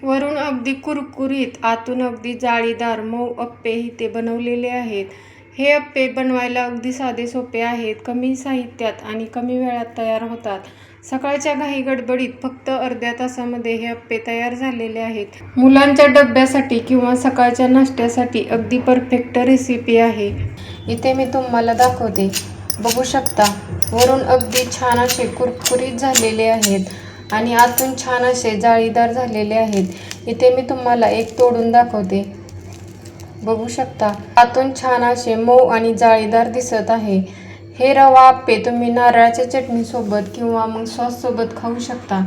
वरून अगदी कुरकुरीत, आतून अगदी जाळीदार मऊ अप्पे इथे बनवलेले आहेत. हे अप्पे बनवायला अगदी साधे सोपे आहेत. कमी साहित्यात आणि कमी वेळात तयार होतात. सकाळच्या घाई गडबडीत फक्त अर्ध्या तासामध्ये हे अप्पे तयार झालेले आहेत. मुलांच्या डब्यासाठी किंवा सकाळच्या नाश्त्यासाठी अगदी परफेक्ट रेसिपी आहे. इथे मी तुम्हाला दाखवते. बघू शकता, वरून अगदी छान असे कुरकुरीत झालेले आहेत आणि आतून छान असे जाळीदार झालेले आहेत. इथे मी तुम्हाला एक तोडून दाखवते. बघू शकता, आतून छान असे मऊ आणि जाळीदार दिसत आहे. हे रवा अप्पे तुम्ही नारळाच्या चटणीसोबत किंवा मग सॉससोबत खाऊ शकता.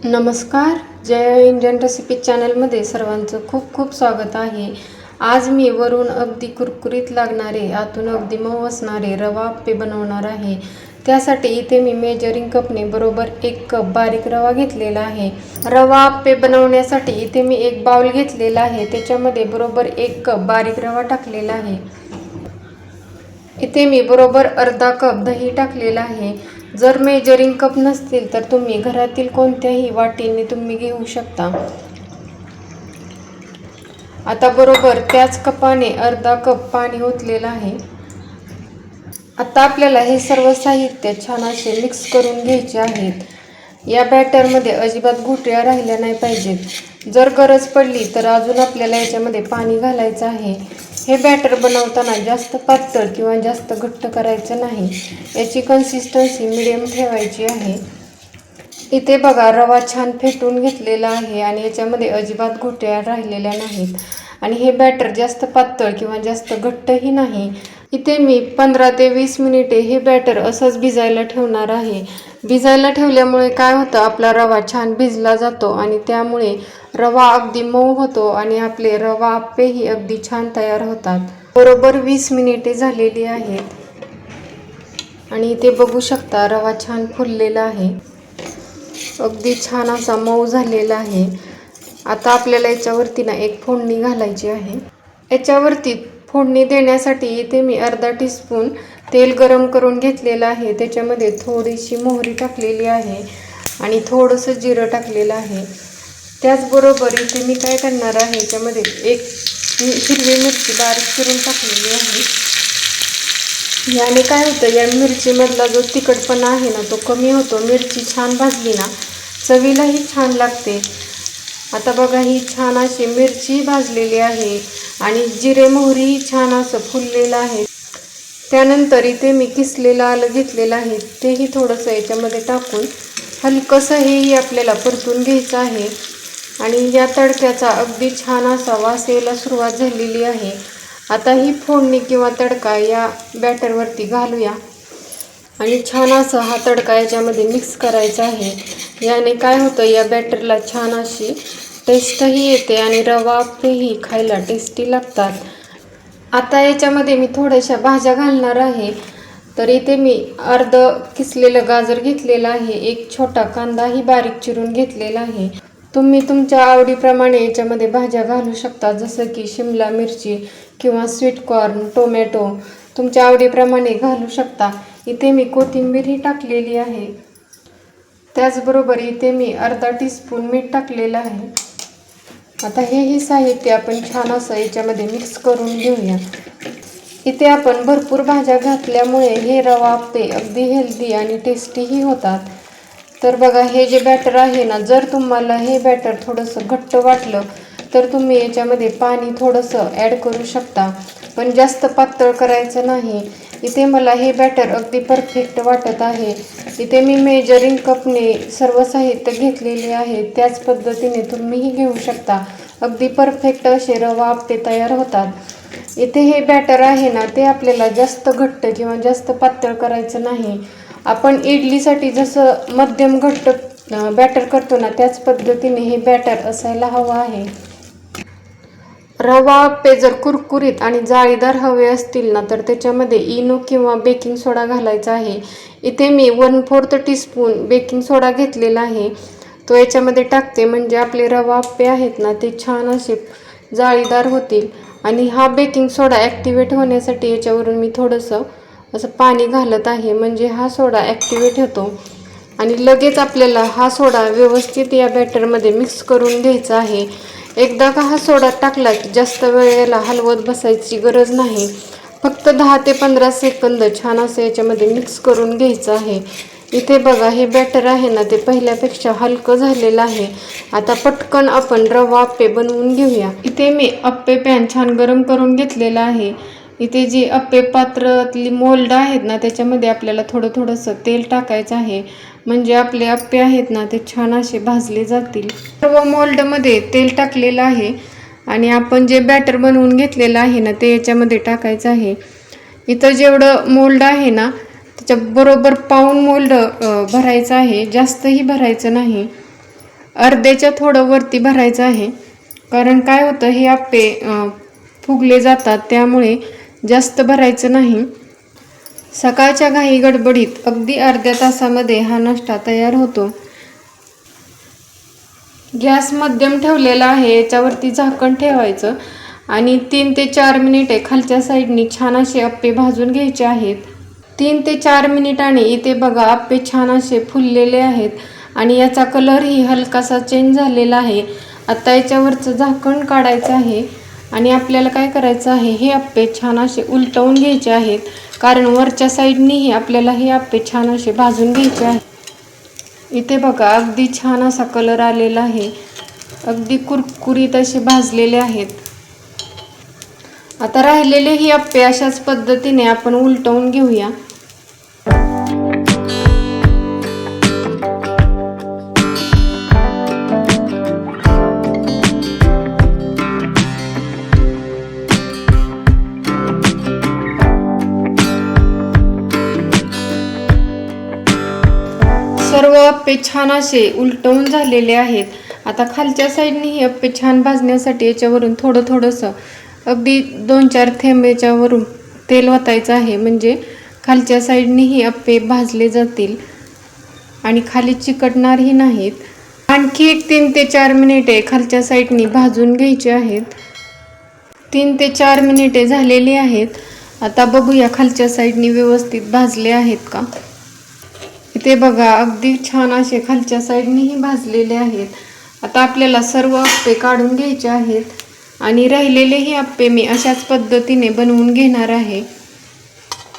नमस्कार, जय इंडियन रेसिपी चॅनलमध्ये सर्वांचं खूप खूप स्वागत आहे. आज मी वरून अगदी कुरकुरीत लागणारे, आतून अगदी मऊ असणारे रवा अप्पे बनवणार आहे. त्यासाठी इथे मी मेजरिंग कपने बरोबर 1 कप बारीक रवा घेतलेला आहे. रवा अप्पे बनवण्यासाठी इथे मी एक बाउल घेतलेला आहे. त्याच्यामध्ये बरोबर 1 कप बारीक रवा टाकलेला आहे. इथे मी बरोबर अर्धा कप दही टाकलेला आहे. जर मेजरिंग कप नसतील तर तुम्ही घरातील कोणत्याही वाटीने तुम्ही घेऊ शकता. आता बरोबर त्याच कपाने अर्धा कप पाणी ओतलेलं आहे. आता आपल्याला हे सर्व साहित्य छान असे मिक्स करून घ्यायचे आहेत. या बॅटरमध्ये अजिबात गुठळ्या राहिल्या नाही पाहिजेत. जर गरज पडली तर अजून आपल्याला याच्यामध्ये पाणी घालायचं आहे. हे बॅटर बनवताना जास्त पातळ किंवा जास्त घट्ट करायचं नाही. याची कन्सिस्टन्सी मिडियम ठेवायची आहे. इथे बघा, रवा छान फेटून घेतलेला आहे आणि याच्यामध्ये अजिबात गुठळ्या राहिलेल्या नाहीत. आणि हे बॅटर जास्त पातळ किंवा जास्त घट्टही नाही. इथे मी 15 ते 20 मिनिटे हे बॅटर असंच भिजायला ठेवणार आहे. भिजायला ठेवल्यामुळे काय होतं, आपला रवा छान भिजला जातो आणि त्यामुळे रवा अगदी मऊ होतो आणि आपले रवा अप्पेही अगदी छान तयार होतात. बरोबर 20 मिनिटे झालेली आहेत आणि इथे बघू शकता, रवा छान फुललेला आहे. अगदी छान असा मऊ झालेला आहे. आता आपल्याला याच्यावरती एक फोडणी घालायची आहे. याच्यावरती फोडणी देण्यासाठी इथे मी अर्धा टीस्पून तेल गरम करून घेतलेलं आहे. त्याच्यामध्ये थोडीशी मोहरी टाकलेली आहे आणि थोडंसं जिरं टाकलेलं आहे. त्याचबरोबर इथे मी काय करणार आहे, याच्यामध्ये एक हिरवी मिरची बारीक चिरून टाकलेली आहे. याने काय होतं, या मिरचीमधला जो तिखटपणा आहे ना, तो कमी होतो. मिरची छान भाजली ना, चवीलाही छान लागते. आता बघा, ही छान अशी मिरची भाजलेली आहे आणि जिरे मोहरी छान असं फुललेलं आहे. त्यानंतर इथे मी किसलेलं आलं घेतलेलं आहे. तेही थोडंसं याच्यामध्ये टाकून हलकंसं हेही आपल्याला परतून घ्यायचं आहे. आणि या तडक्याचा अगदी छान असा वास यायला सुरुवात झालेली आहे. आता ही फोडणी किंवा तडका या बॅटरवरती घालूया आणि छान असा हा तडका याच्यामध्ये मिक्स करायचा आहे. याने काय होतं, या बॅटरला छान अशी टेस्टही येते आणि रवा अप्पेही खायला टेस्टी लागतात. आता याच्यामध्ये मी थोड्याशा भाज्या घालणार आहे. तर इथे मी अर्धं किसलेलं गाजर घेतलेलं आहे. एक छोटा कांदाही बारीक चिरून घेतलेला आहे. तुम्ही तुमच्या आवडीप्रमाणे याच्यामध्ये भाज्या घालू शकता, जसं की शिमला मिरची किंवा स्वीटकॉर्न, टोमॅटो तुमच्या आवडीप्रमाणे घालू शकता. इथे मी कोथिंबीरही टाकलेली आहे. त्याचबरोबर इथे मी अर्धा टीस्पून मीठ टाकलेलं आहे. आता हेही साहित्य आपण छान असं याच्यामध्ये मिक्स करून घेऊया. इथे आपण भरपूर भाज्या घातल्यामुळे हे रवा अप्पे अगदी हेल्दी आणि टेस्टीही होतात. तर बघा, हे जे बॅटर आहे ना, जर तुम्हाला हे बॅटर थोडंसं घट्ट वाटलं तर तुम्ही याच्यामध्ये पाणी थोडंसं ॲड करू शकता, पण जास्त पातळ करायचं नाही. इथे मला हे बॅटर अगदी परफेक्ट वाटत आहे. इथे मी मेजरिंग कपने सर्व साहित्य घेतलेले आहे. त्याच पद्धतीने तुम्हीही घेऊ शकता. अगदी परफेक्ट असे रवा अप्पे तयार होतात. इथे हे बॅटर आहे ना, ते आपल्याला जास्त घट्ट किंवा जास्त पातळ करायचं नाही. आपण इडलीसाठी जसं मध्यम घट्ट बॅटर करतो ना, त्याच पद्धतीने हे बॅटर असायला हवं आहे. रवा अप्पे जर कुरकुरीत आणि जाळीदार हवे असतील ना, तर त्याच्यामध्ये इनो किंवा बेकिंग सोडा घालायचा आहे. इथे मी 1/4 टीस्पून बेकिंग सोडा घेतलेला आहे. तो याच्यामध्ये टाकते, म्हणजे आपले रवा अप्पे आहेत ना, ते छान असे जाळीदार होतील. आणि हा बेकिंग सोडा ॲक्टिवेट होण्यासाठी याच्यावरून मी थोडंसं असं पाणी घालत आहे, म्हणजे हा सोडा ॲक्टिवेट होतो. आणि लगेच आपल्याला हा सोडा व्यवस्थित या बॅटरमध्ये मिक्स करून घ्यायचा आहे। एकदा का हा सोडा टाकला की जास्त वेळेला हलवत बसायची गरज नाही। फक्त 10 ते 15 सेकंद छान असं याच्यामध्ये मिक्स करून घ्यायचं आहे। इथे बघा हे बॅटर आहे ना ते पहिल्यापेक्षा हलकं झालेलं आहे। आता पटकन आपण रवा अप्पे बनवून घेऊया। इथे मी अप्पे पॅन छान गरम करून घेतलेला आहे। इथे जी अप्पे पात्रातली मोल्ड आहेत ना त्याच्यामध्ये आपल्याला थोडंसं तेल टाकायचं आहे, म्हणजे आपले अप्पे आहेत ना ते छान असे भाजले जातील। सर्व मोल्डमध्ये तेल टाकलेलं आहे आणि आपण जे बॅटर बनवून घेतलेलं आहे ना ते याच्यामध्ये टाकायचं आहे। इथं जेवढं मोल्ड आहे ना त्याच्या बरोबर पाऊण मोल्ड भरायचं आहे, जास्तही भरायचं नाही, अर्ध्याच्या थोडं वरती भरायचं आहे। कारण काय होतं हे अप्पे फुगले जातात, त्यामुळे जास्त भरायचं नाही। सकाळच्या घाई गडबडीत अगदी अर्ध्या तासामध्ये हा नाश्ता तयार होतो। गॅस मध्यम ठेवलेला आहे, याच्यावरती झाकण ठेवायचं आणि 3 ते 4 मिनिटे खालच्या साईडनी छान असे अप्पे भाजून घ्यायचे आहेत। 3 ते 4 मिनिटांनी इथे बघा अप्पे छान असे फुललेले आहेत आणि याचा कलरही हलकासा चेंज झालेला आहे। आता याच्यावरचं झाकण काढायचं आहे आणि आपल्याला काय करायचं आहे, हे अप्पे छान असे उलटवून घ्यायचे आहेत, कारण वरच्या साईडनीही आपल्याला हे अप्पे छान असे भाजून घ्यायचे आहेत। इथे बघा अगदी छान असा कलर आलेला आहे, अगदी कुरकुरीत असे भाजलेले आहेत। आता राहिलेले ही अप्पे अशाच पद्धतीने आपण उलटवून घेऊया। सर्व अप्पे छान असे उलटवून झालेले आहेत। आता खालच्या साईडनी हे अप्पे छान भाजण्यासाठी याच्यावरून थोडंसं अगदी 2-4 थेंब याच्यावरून तेल ओतायचं आहे, म्हणजे खालच्या साईडनी ही अप्पे भाजले जातील आणि खाली चिकटणारही नाहीत। आणखी 3 ते 4 मिनिटे खालच्या साईडनी भाजून घ्यायचे आहेत। 3 ते 4 मिनिटे झालेली आहेत। आता बघूया खालच्या साईडनी व्यवस्थित भाजले आहेत का। इथे बघा अगदी छान असे खालच्या साईडनीही भाजलेले आहेत। आता आपल्याला सर्व अप्पे काढून घ्यायचे आहेत आणि राहिलेलेही अप्पे मी अशाच पद्धतीने बनवून घेणार आहे।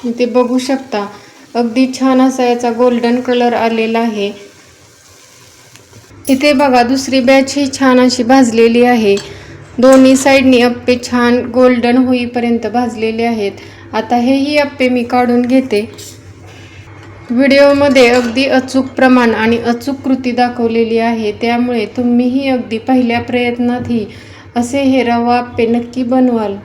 इथे बघू शकता अगदी छान असा याचा गोल्डन कलर आलेला आहे। इथे बघा दुसरी बॅच ही छान अशी भाजलेली आहे। दोन्ही साईडनी अप्पे छान गोल्डन होईपर्यंत भाजलेले आहेत। आता हेही अप्पे मी काढून घेते। व्हिडिओमध्ये अगदी अचूक प्रमाण आणि अचूक कृती दाखवलेली आहे, त्यामुळे तुम्हीही अगदी पहिल्या प्रयत्नातही असे हे रवा अप्पे नक्की बनवाल।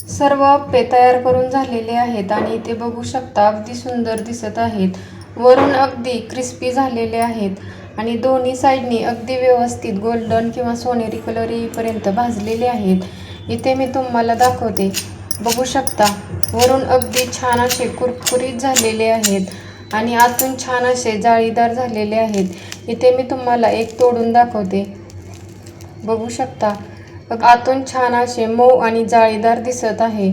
सर्व अप्पे तयार करून झालेले आहेत आणि इथे बघू शकता अगदी सुंदर दिसत आहेत। वरून अगदी क्रिस्पी झालेले आहेत आणि दोन्ही साईडनी अगदी व्यवस्थित गोल्डन किंवा सोनेरी कलर येईपर्यंत भाजलेले आहेत। इथे मी तुम्हाला दाखवते, बघू शकता वरून अगदी छान असे कुरकुरीत झालेले आहेत आणि आतून छान असे जाळीदार झालेले आहेत। इथे मी तुम्हाला एक तोडून दाखवते, बघू शकता आतून छान असे मऊ आणि जाळीदार दिसत आहे।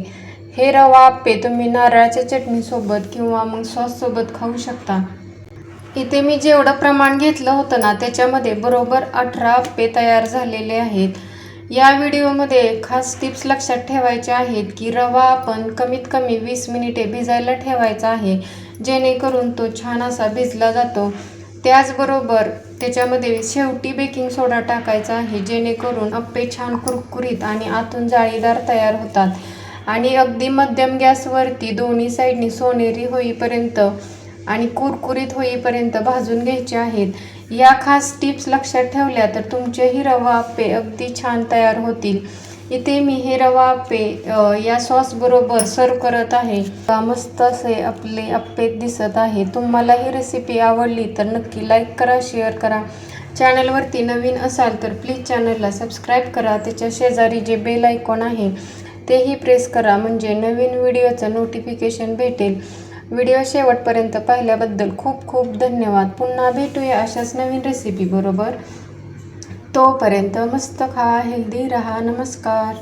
हे रवा अप्पे तुम्ही नारळाच्या चटणीसोबत किंवा मग सॉससोबत खाऊ शकता। इथे मी जेवढं प्रमाण घेतलं होतं ना त्याच्यामध्ये बरोबर 18 अप्पे तयार झालेले आहेत। या व्हिडिओमध्ये खास टिप्स लक्षात ठेवायच्या आहेत की रवा आपण कमीत कमी 20 मिनिटे भिजायला ठेवायचा आहे, जेणेकरून तो छान असा भिजला जातो। त्याचबरोबर त्याच्यामध्ये शेवटी बेकिंग सोडा टाकायचा आहे, जेणेकरून अप्पे छान कुरकुरीत आणि आतून जाळीदार तयार होतात। आणि अगदी मध्यम गॅसवरती दोन्ही साईडनी सोनेरी होईपर्यंत आणि कुरकुरीत होईपर्यंत भाजून घ्यायचे आहेत। या खास टिप्स लक्षात ठेवल्या तर तुमचेही रवा अप्पे अगदी छान तयार होतील। इथे मी हे रवा अप्पे या सॉस बरोबर सर्व करत आहे। मस्त असे आपले अप्पे दिसत आहे। तुम्हाला ही रेसिपी आवडली तर नक्की लाईक करा, शेअर करा। चॅनलवरती नवीन असाल तर प्लीज चॅनलला सबस्क्राईब करा। त्याच्या शेजारी जे बेल आयकॉन आहे तेही प्रेस करा, म्हणजे नवीन व्हिडिओचं नोटिफिकेशन भेटेल। व्हिडिओ शेवटपर्यंत पाहिल्याबद्दल खूप खूप धन्यवाद। पुन्हा भेटूया अशाच नवीन रेसिपी बरोबर। तोपर्यंत मस्त खा, हेल्दी रहा। नमस्कार।